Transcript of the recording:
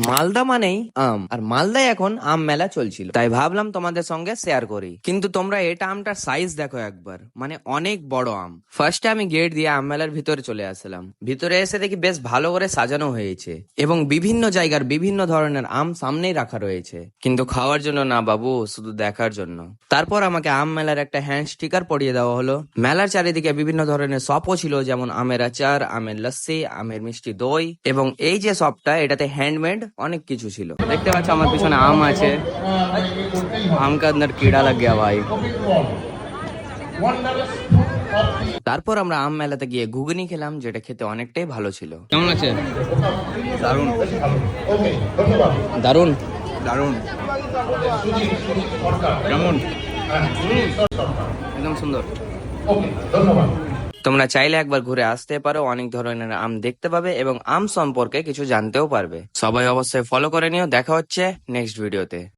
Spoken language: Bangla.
মালদা মানেই আম, আর মালদায় এখন আম মেলা চলছিল, তাই ভাবলাম তোমাদের সঙ্গে শেয়ার করি। কিন্তু তোমরা এটা আমটার সাইজ দেখো একবার, মানে অনেক বড় আম। ফার্স্টে আমি গেট দিয়ে আম মেলার ভিতরে চলে আসলাম। ভিতরে এসে দেখি বেশ ভালো করে সাজানো হয়েছে এবং বিভিন্ন জায়গার বিভিন্ন ধরনের আম সামনেই রাখা রয়েছে, কিন্তু খাওয়ার জন্য না বাবু, শুধু দেখার জন্য। তারপর আমাকে আম মেলার একটা হ্যান্ড স্টিকার পরিয়ে দেওয়া হলো। মেলার চারিদিকে বিভিন্ন ধরনের শপও ছিল, যেমন আমের আচার, আমের লস্যি, আমের মিষ্টি দই, এবং এই যে শপটা, এটাতে হ্যান্ডমেড অনেক কিছু ছিল। দেখতে পাচ্ছ আমার পিছনে আম আছে। আম কা আন্দর কিড়া লাগ গয়া ভাই। তারপর আমরা আম মেলাতে গিয়ে ঘুগনি খেলাম, যেটা খেতে অনেকটাই ভালো ছিল। কেমন আছে? দারুন দারুন দারুন, কেমন? একদম সুন্দর। তোমরা চাইলে একবার ঘুরে আসতে পারো, অনেক ধরনের আম দেখতে পাবে এবং আম সম্পর্কে কিছু জানতেও পারবে। সবাই অবশ্যই ফলো করে নিও। দেখা হচ্ছে নেক্সট ভিডিওতে।